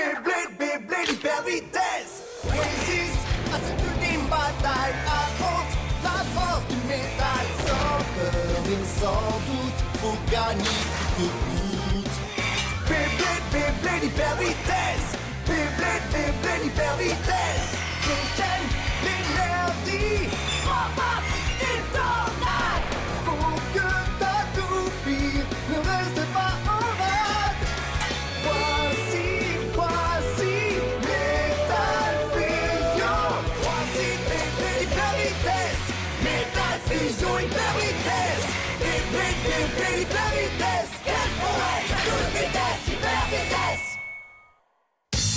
Beyblade, Beyblade, hyper vitesse. Résiste à cette ultime bataille. Affronte la force du métal. Sans peur et sans doute, faut gagner coûte que coûte. Beyblade, Beyblade, hyper vitesse. Beyblade, Beyblade, hyper vitesse. Déchaîne l'énergie. Frappe et tornade. Pour que ta toupie ne reste pas en rade. Voici Metal Fusion. Voici Beyblade, hyper vitesse. Metal Fusion, hyper vitesse. Beyblade, Beyblade, hyper vitesse. Quelle prouesse, toute vitesse, hyper vitesse.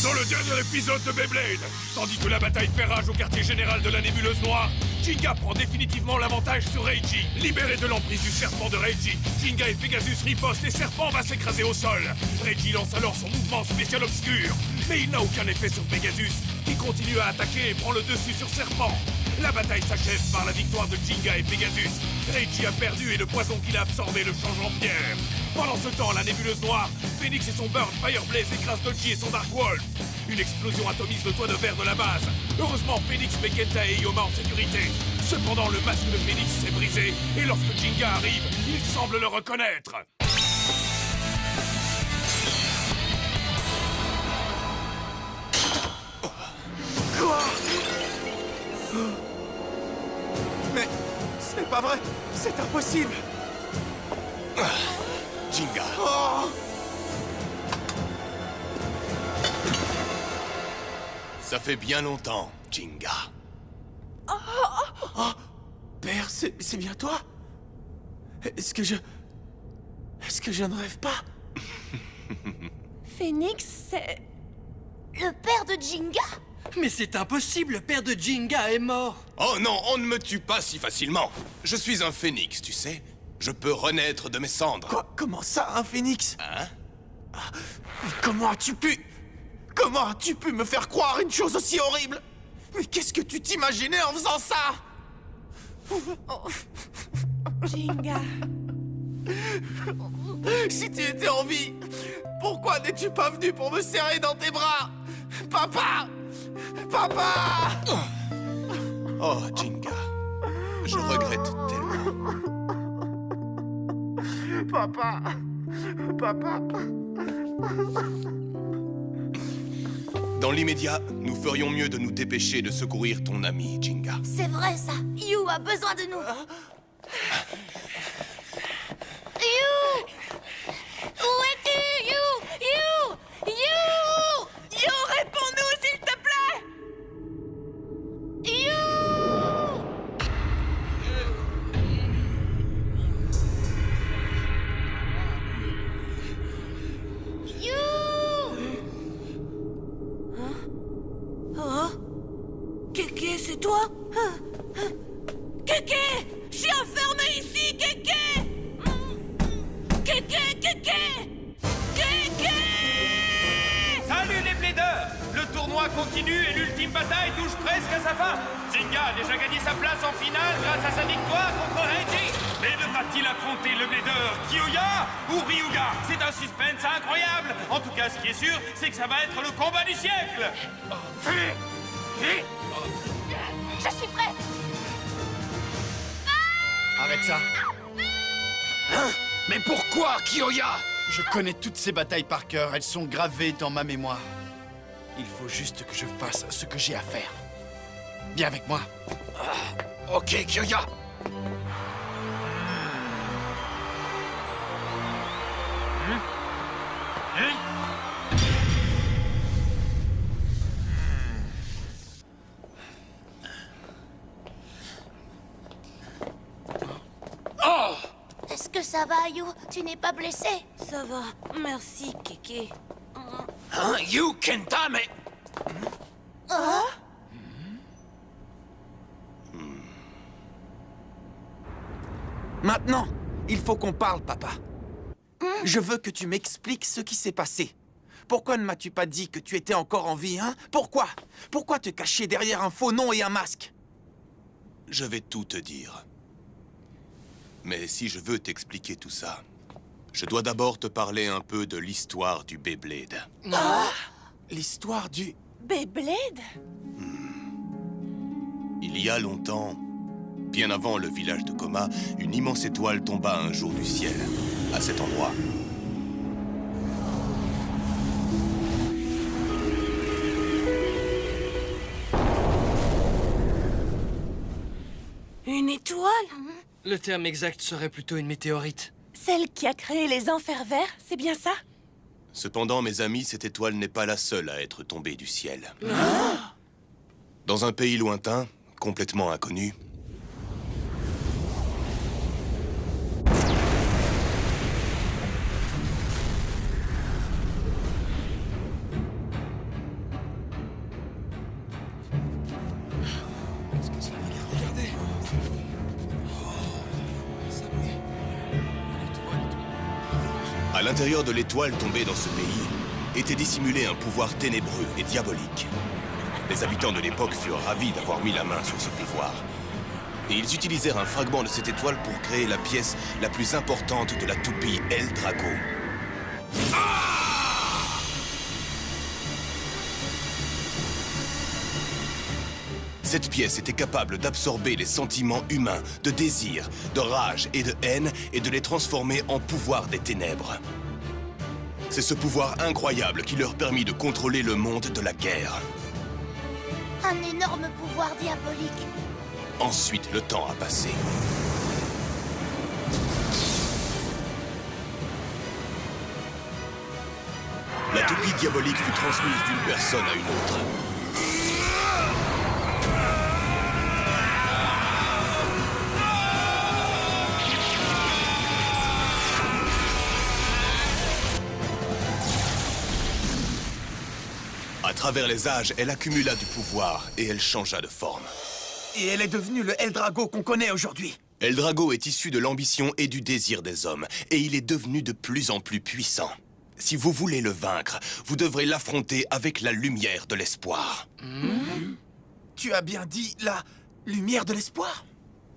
Dans le dernier épisode de Beyblade, tandis que la bataille fait rage au quartier général de la Nébuleuse Noire, Jinga prend définitivement l'avantage sur Reiji. Libéré de l'emprise du serpent de Reiji, Jinga et Pegasus ripostent et Serpent va s'écraser au sol. Reiji lance alors son mouvement spécial obscur, mais il n'a aucun effet sur Pegasus, qui continue à attaquer et prend le dessus sur Serpent. La bataille s'achève par la victoire de Jinga et Pegasus. Reiji a perdu et le poison qu'il a absorbé le change en pierre. Pendant ce temps, la Nébuleuse Noire, Phoenix et son Burn Fireblaze écrasent Dodgy et son Dark Wolf. Une explosion atomise le toit de verre de la base. Heureusement, Phoenix met Kenta et Yoma en sécurité. Cependant, le masque de Phoenix s'est brisé et lorsque Jinga arrive, il semble le reconnaître. Quoi? Mais ce n'est pas vrai. C'est impossible. Jinga. Oh! Ça fait bien longtemps, Jinga. Oh! Père, c'est bien toi? Est-ce que je ne rêve pas? Phoenix, c'est... le père de Jinga? Mais c'est impossible, le père de Jinga est mort. Oh non, on ne me tue pas si facilement. Je suis un phénix, tu sais. Je peux renaître de mes cendres. Quoi? Comment ça, un phénix? Hein? Comment as-tu pu me faire croire une chose aussi horrible? Mais qu'est-ce que tu t'imaginais en faisant ça? Jinga... Si tu étais en vie, pourquoi n'es-tu pas venu pour me serrer dans tes bras? Papa! Papa! Oh, Jinga. Je regrette tellement. Papa! Papa! Dans l'immédiat, nous ferions mieux de nous dépêcher de secourir ton ami, Jinga. C'est vrai, ça. You a besoin de nous. You! Où es-tu, You? You! You! You, réponds-nous, s'il te plaît! You! You! Hein? Kéké, c'est toi? Kéké! Je suis enfermé ici, Kéké! Kéké! Kéké! Kéké! Salut les plaideurs! Le tournoi continue et l'ultime bataille touche presque à sa fin. Jinga a déjà gagné sa place en finale grâce à sa victoire contre Reiji. Mais devra-t-il affronter le plaideur Kiyoya ou Ryuga? C'est un suspense incroyable. En tout cas, ce qui est sûr, c'est que ça va être le combat du siècle. Je suis prêt! Arrête ça. Hein? Mais pourquoi, Kiyoya? Je connais toutes ces batailles par cœur, elles sont gravées dans ma mémoire. Il faut juste que je fasse ce que j'ai à faire. Viens avec moi. Ok, Kiyoya. Oh! Est-ce que ça va, You? Tu n'es pas blessé? Ça va, merci, Kéké. Hein, You, Kenta, mais... Oh? Maintenant, il faut qu'on parle, papa. Je veux que tu m'expliques ce qui s'est passé. Pourquoi ne m'as-tu pas dit que tu étais encore en vie, hein? Pourquoi? Pourquoi te cacher derrière un faux nom et un masque? Je vais tout te dire. Mais si je veux t'expliquer tout ça, je dois d'abord te parler un peu de l'histoire du Beyblade. l'histoire du... Beyblade? Il y a longtemps, bien avant le village de Coma, une immense étoile tomba un jour du ciel, à cet endroit. Une étoile? Le terme exact serait plutôt une météorite. Celle qui a créé les enfers verts, c'est bien ça? Cependant, mes amis, cette étoile n'est pas la seule à être tombée du ciel. Dans un pays lointain, complètement inconnu, à l'intérieur de l'étoile tombée dans ce pays, était dissimulé un pouvoir ténébreux et diabolique. Les habitants de l'époque furent ravis d'avoir mis la main sur ce pouvoir. Et ils utilisèrent un fragment de cette étoile pour créer la pièce la plus importante de la toupie Eldrago. Cette pièce était capable d'absorber les sentiments humains, de désir, de rage et de haine, et de les transformer en pouvoir des ténèbres. C'est ce pouvoir incroyable qui leur permit de contrôler le monde de la guerre. Un énorme pouvoir diabolique. Ensuite, le temps a passé. La toupie diabolique fut transmise d'une personne à une autre. À travers les âges, elle accumula du pouvoir et elle changea de forme. Et elle est devenue le Eldrago qu'on connaît aujourd'hui. Eldrago est issu de l'ambition et du désir des hommes, et il est devenu de plus en plus puissant. Si vous voulez le vaincre, vous devrez l'affronter avec la lumière de l'espoir. Tu as bien dit la lumière de l'espoir?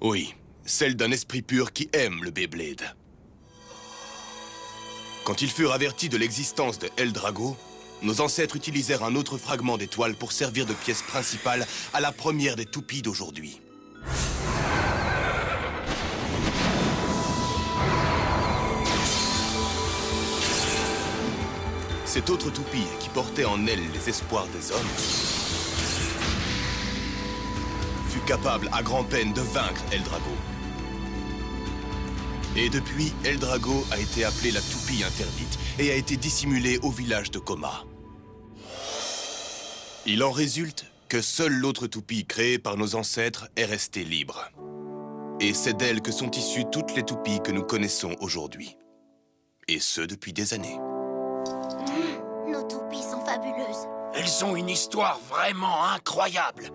Oui, celle d'un esprit pur qui aime le Beyblade. Quand ils furent avertis de l'existence de Eldrago, nos ancêtres utilisèrent un autre fragment d'étoile pour servir de pièce principale à la première des toupies d'aujourd'hui. Cette autre toupie, qui portait en elle les espoirs des hommes, fut capable à grand-peine de vaincre Eldrago. Et depuis, Eldrago a été appelée la toupie interdite et a été dissimulée au village de Coma. Il en résulte que seule l'autre toupie créée par nos ancêtres est restée libre. Et c'est d'elle que sont issues toutes les toupies que nous connaissons aujourd'hui. Et ce, depuis des années. Nos toupies sont fabuleuses. Elles ont une histoire vraiment incroyable.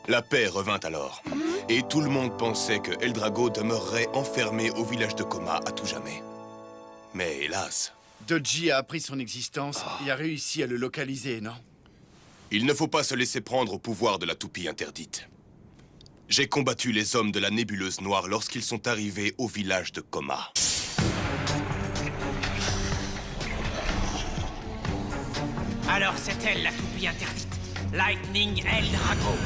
La paix revint alors, et tout le monde pensait que Eldrago demeurerait enfermé au village de Coma à tout jamais. Mais hélas... Dodgy a appris son existence et a réussi à le localiser, non? Il ne faut pas se laisser prendre au pouvoir de la toupie interdite. J'ai combattu les hommes de la nébuleuse noire lorsqu'ils sont arrivés au village de Coma. Alors c'est elle la toupie interdite, Lightning Eldrago.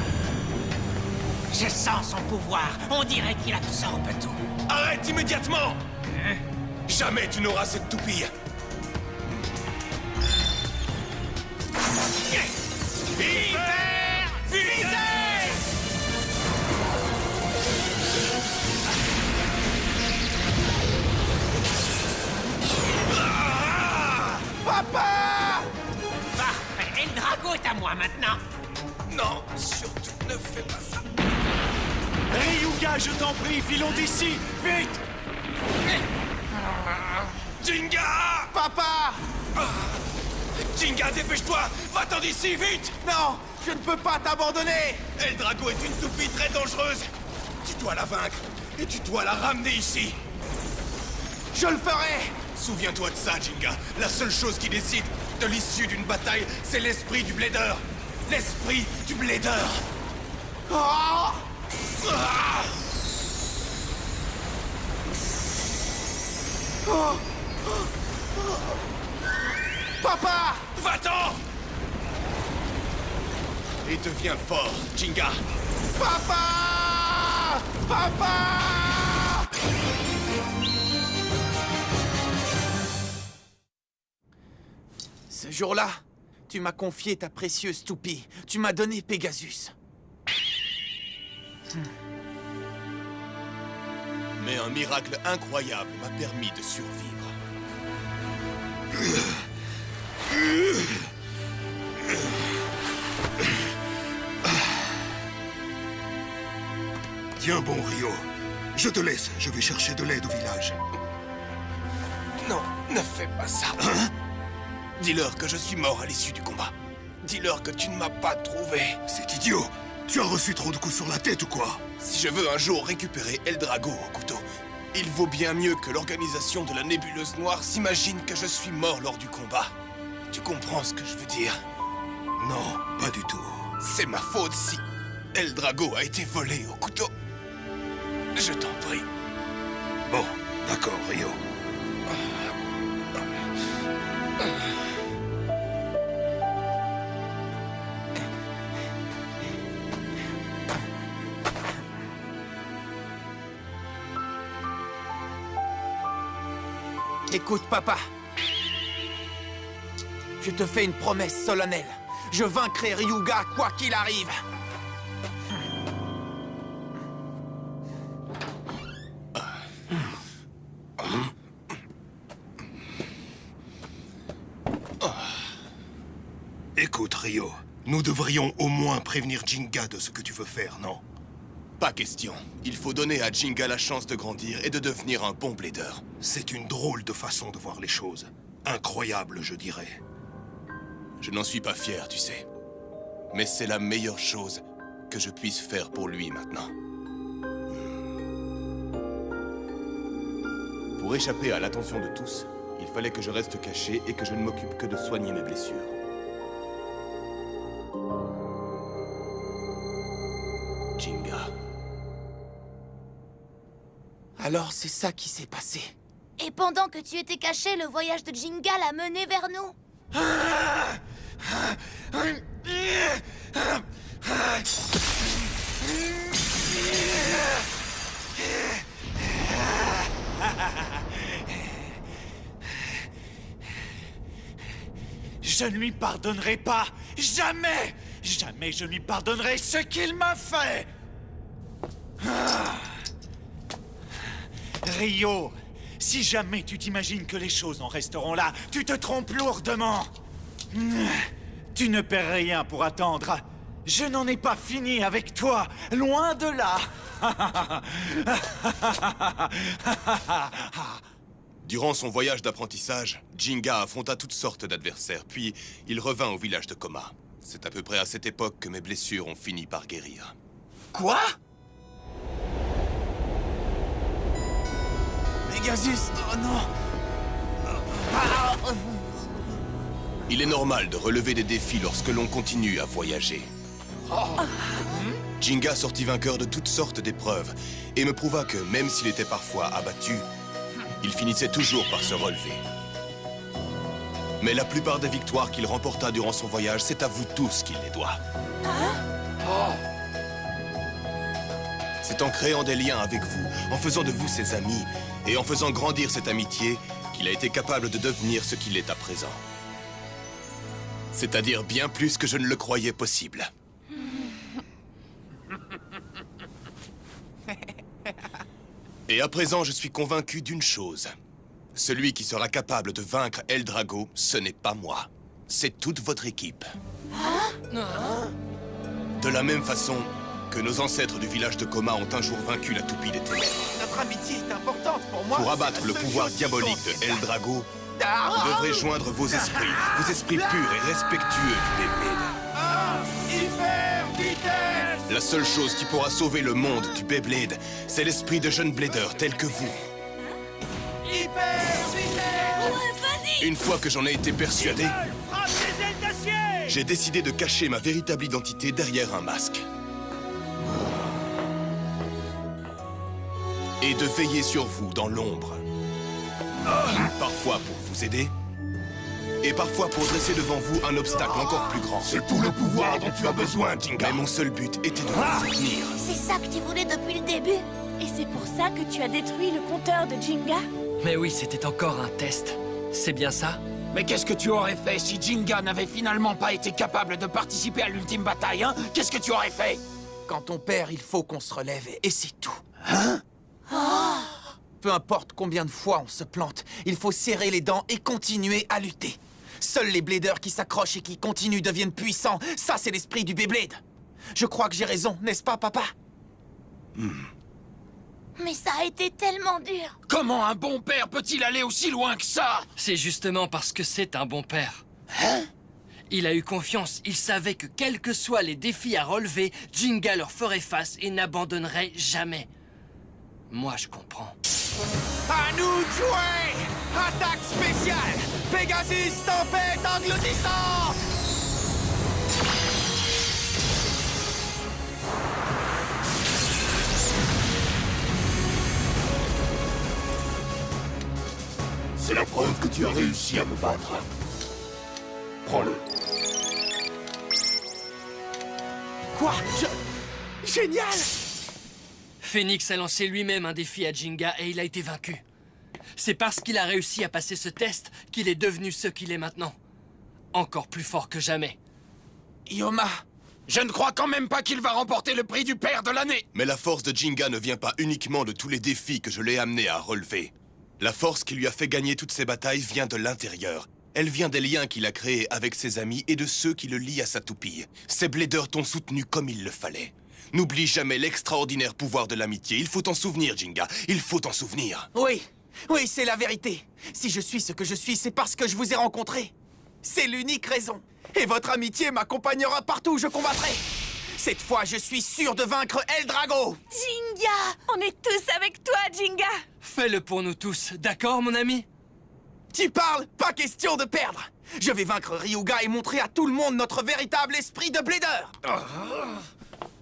Je sens son pouvoir, on dirait qu'il absorbe tout. Arrête immédiatement! Jamais tu n'auras cette toupie! Hyper vitesse! Papa! Parfait, Eldrago est à moi maintenant. Non, surtout ne fais pas ça! Ryuga, je t'en prie, filons d'ici, vite! Jinga! Papa! Jinga, dépêche-toi! Va-t'en d'ici, vite! Non! Je ne peux pas t'abandonner! Eldrago est une toupie très dangereuse! Tu dois la vaincre, et tu dois la ramener ici! Je le ferai! Souviens-toi de ça, Jinga. La seule chose qui décide de l'issue d'une bataille, c'est l'esprit du Blader! L'esprit du Blader! Oh! Ah! Oh! Papa! Va-t'en! Et deviens fort, Jinga. Papa! Papa! Ce jour-là, tu m'as confié ta précieuse toupie. Tu m'as donné Pegasus. Mais un miracle incroyable m'a permis de survivre. Tiens bon, Rio. Je te laisse. Je vais chercher de l'aide au village. Non, ne fais pas ça. Hein? Dis-leur que je suis mort à l'issue du combat. Dis-leur que tu ne m'as pas trouvé. C'est idiot. Tu as reçu trop de coups sur la tête ou quoi? Si je veux un jour récupérer Eldrago au couteau, il vaut bien mieux que l'organisation de la nébuleuse noire s'imagine que je suis mort lors du combat. Tu comprends ce que je veux dire? Non, pas du tout. C'est ma faute si Eldrago a été volé au couteau. Je t'en prie. Bon, d'accord, Rio. Écoute, papa. Je te fais une promesse solennelle. Je vaincrai Ryuga quoi qu'il arrive. Écoute, Rio. Nous devrions au moins prévenir Jinga de ce que tu veux faire, non? Pas question. Il faut donner à Jinga la chance de grandir et de devenir un bon blader. C'est une drôle de façon de voir les choses. Incroyable, je dirais. Je n'en suis pas fier, tu sais. Mais c'est la meilleure chose que je puisse faire pour lui maintenant. Pour échapper à l'attention de tous, il fallait que je reste caché et que je ne m'occupe que de soigner mes blessures. Jinga. Alors c'est ça qui s'est passé. Et pendant que tu étais caché, le voyage de Jinga l'a mené vers nous. Je ne lui pardonnerai pas. Jamais! Jamais je lui pardonnerai ce qu'il m'a fait! Rio, si jamais tu t'imagines que les choses en resteront là, tu te trompes lourdement. Tu ne perds rien pour attendre. Je n'en ai pas fini avec toi, loin de là. Durant son voyage d'apprentissage, Jinga affronta toutes sortes d'adversaires, puis il revint au village de Koma. C'est à peu près à cette époque que mes blessures ont fini par guérir. Quoi? Pegasus, oh non! Il est normal de relever des défis lorsque l'on continue à voyager. Jinga sortit vainqueur de toutes sortes d'épreuves et me prouva que, même s'il était parfois abattu, il finissait toujours par se relever. Mais la plupart des victoires qu'il remporta durant son voyage, c'est à vous tous qu'il les doit. C'est en créant des liens avec vous, en faisant de vous ses amis, et en faisant grandir cette amitié, qu'il a été capable de devenir ce qu'il est à présent. C'est-à-dire bien plus que je ne le croyais possible. Et à présent, je suis convaincu d'une chose. Celui qui sera capable de vaincre Eldrago, ce n'est pas moi. C'est toute votre équipe. De la même façon que nos ancêtres du village de Koma ont un jour vaincu la toupie des ténèbres. Notre amitié est importante pour moi. Pour abattre le pouvoir diabolique de Eldrago, vous devrez joindre vos esprits purs et respectueux du Beyblade. Hyper vitesse! La seule chose qui pourra sauver le monde du Beyblade, c'est l'esprit de jeune blader tel que vous. Hyper vitesse! Une fois que j'en ai été persuadé, Frappe des ailes d'acier! j'ai décidé de cacher ma véritable identité derrière un masque. Et de veiller sur vous dans l'ombre. Parfois pour vous vous aider. Et parfois pour dresser devant vous un obstacle encore plus grand. C'est tout le pouvoir dont tu as besoin, Jinga. Mais mon seul but était de vous soutenir. C'est ça que tu voulais depuis le début? Et c'est pour ça que tu as détruit le compteur de Jinga? Mais oui, c'était encore un test. C'est bien ça? Mais qu'est-ce que tu aurais fait si Jinga n'avait finalement pas été capable de participer à l'ultime bataille, hein? Qu'est-ce que tu aurais fait? Quand on perd, il faut qu'on se relève, et c'est tout. Hein? Peu importe combien de fois on se plante, il faut serrer les dents et continuer à lutter. Seuls les Bladers qui s'accrochent et qui continuent deviennent puissants. Ça, c'est l'esprit du Beyblade. Je crois que j'ai raison, n'est-ce pas, papa? Mais ça a été tellement dur. Comment un bon père peut-il aller aussi loin que ça? C'est justement parce que c'est un bon père. Hein? Il a eu confiance, il savait que quels que soient les défis à relever, Jinga leur ferait face et n'abandonnerait jamais. Moi, je comprends. À nous de jouer! Attaque spéciale! Pegasus tempête engloutissante! C'est la preuve que tu as réussi à me battre. Prends-le. Quoi? Génial! Phoenix a lancé lui-même un défi à Jinga et il a été vaincu. C'est parce qu'il a réussi à passer ce test qu'il est devenu ce qu'il est maintenant. Encore plus fort que jamais. Yoma, je ne crois quand même pas qu'il va remporter le prix du père de l'année. Mais la force de Jinga ne vient pas uniquement de tous les défis que je l'ai amené à relever. La force qui lui a fait gagner toutes ces batailles vient de l'intérieur. Elle vient des liens qu'il a créés avec ses amis et de ceux qui le lient à sa toupie. Ces Bladers t'ont soutenu comme il le fallait. N'oublie jamais l'extraordinaire pouvoir de l'amitié. Il faut t'en souvenir, Jinga. Il faut t'en souvenir. Oui, oui, c'est la vérité. Si je suis ce que je suis, c'est parce que je vous ai rencontré. C'est l'unique raison. Et votre amitié m'accompagnera partout où je combattrai. Cette fois, je suis sûr de vaincre El Drago. Jinga! On est tous avec toi, Jinga! Fais-le pour nous tous, d'accord, mon ami? Tu parles? Pas question de perdre. Je vais vaincre Ryuga et montrer à tout le monde notre véritable esprit de Blader.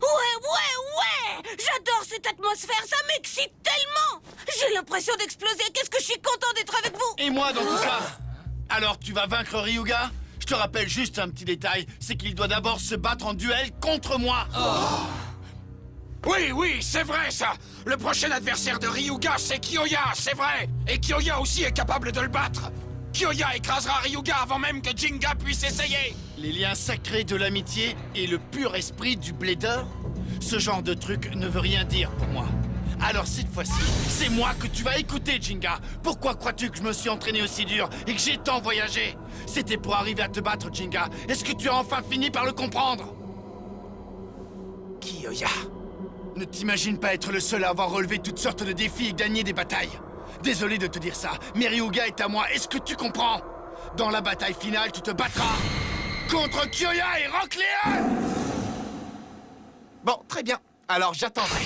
Ouais! J'adore cette atmosphère, ça m'excite tellement! J'ai l'impression d'exploser, qu'est-ce que je suis content d'être avec vous! Et moi dans tout ça? Alors tu vas vaincre Ryuga? Je te rappelle juste un petit détail, c'est qu'il doit d'abord se battre en duel contre moi. Oui, c'est vrai ça. Le prochain adversaire de Ryuga, c'est Kyoya, c'est vrai. Et Kyoya aussi est capable de le battre. Kyoya écrasera Ryuga avant même que Jinga puisse essayer. Les liens sacrés de l'amitié et le pur esprit du Blader? Ce genre de truc ne veut rien dire pour moi. Alors cette fois-ci, c'est moi que tu vas écouter, Jinga. Pourquoi crois-tu que je me suis entraîné aussi dur et que j'ai tant voyagé? C'était pour arriver à te battre, Jinga. Est-ce que tu as enfin fini par le comprendre? Kyoya, ne t'imagine pas être le seul à avoir relevé toutes sortes de défis et gagné des batailles. Désolé de te dire ça, mais Ryuga est à moi, est-ce que tu comprends? Dans la bataille finale, tu te battras contre Kyoya et Rock Leon! Bon, très bien. Alors j'attendrai.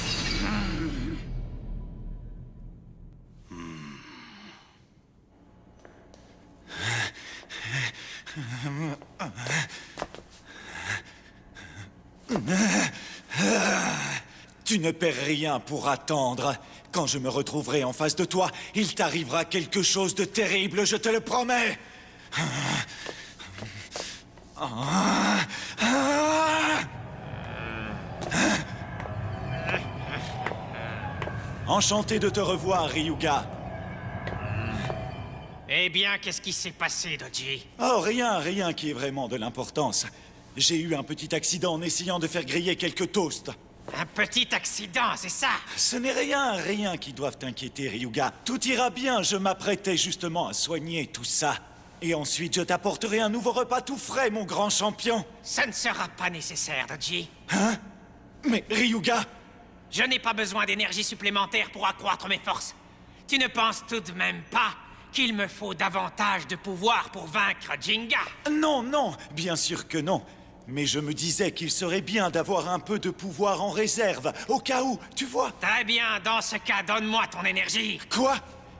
Tu ne perds rien pour attendre. Quand je me retrouverai en face de toi, il t'arrivera quelque chose de terrible, je te le promets. Enchanté de te revoir, Ryuga. Eh bien, qu'est-ce qui s'est passé, Dodgy? Oh, rien qui est vraiment de l'importance. J'ai eu un petit accident en essayant de faire griller quelques toasts. Un petit accident, c'est ça? Ce n'est rien qui doive t'inquiéter, Ryuga. Tout ira bien, je m'apprêtais justement à soigner tout ça. Et ensuite, je t'apporterai un nouveau repas tout frais, mon grand champion. Ça ne sera pas nécessaire, Dodgy. Hein? Mais, Ryuga... Je n'ai pas besoin d'énergie supplémentaire pour accroître mes forces. Tu ne penses tout de même pas qu'il me faut davantage de pouvoir pour vaincre Jinga? Non, bien sûr que non. Mais je me disais qu'il serait bien d'avoir un peu de pouvoir en réserve, au cas où, tu vois. Très bien, dans ce cas, donne-moi ton énergie. Quoi?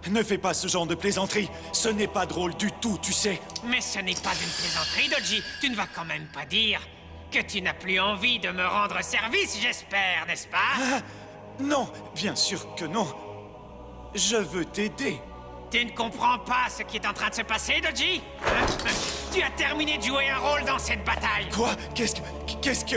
Ne fais pas ce genre de plaisanterie. Ce n'est pas drôle du tout, tu sais. Mais ce n'est pas une plaisanterie, Dodgy. Tu ne vas quand même pas dire que tu n'as plus envie de me rendre service, j'espère, n'est-ce pas? Non, bien sûr que non. Je veux t'aider. Tu ne comprends pas ce qui est en train de se passer, Dodgy? Tu as terminé de jouer un rôle dans cette bataille. Quoi? Qu'est-ce que...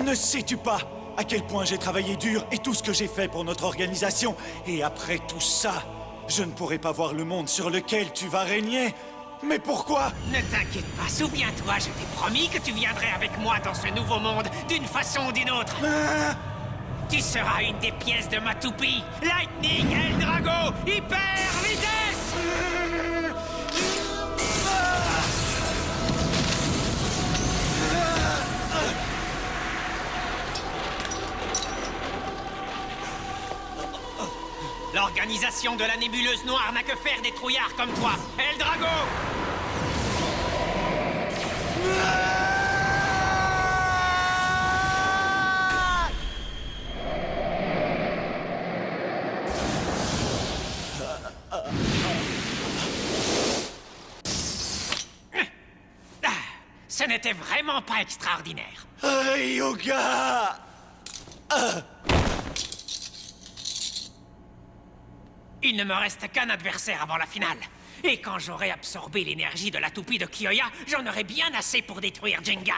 Ne sais-tu pas à quel point j'ai travaillé dur et tout ce que j'ai fait pour notre organisation? Et après tout ça, je ne pourrai pas voir le monde sur lequel tu vas régner. Mais pourquoi? Ne t'inquiète pas, souviens-toi, je t'ai promis que tu viendrais avec moi dans ce nouveau monde, d'une façon ou d'une autre. Tu seras une des pièces de ma toupie. Lightning, Eldrago, hyper vitesse! L'organisation de la nébuleuse noire n'a que faire des trouillards comme toi. Eldrago! Ce n'était vraiment pas extraordinaire. Yoga! Il ne me reste qu'un adversaire avant la finale. Et quand j'aurai absorbé l'énergie de la toupie de Kiyoya, j'en aurai bien assez pour détruire Jenga.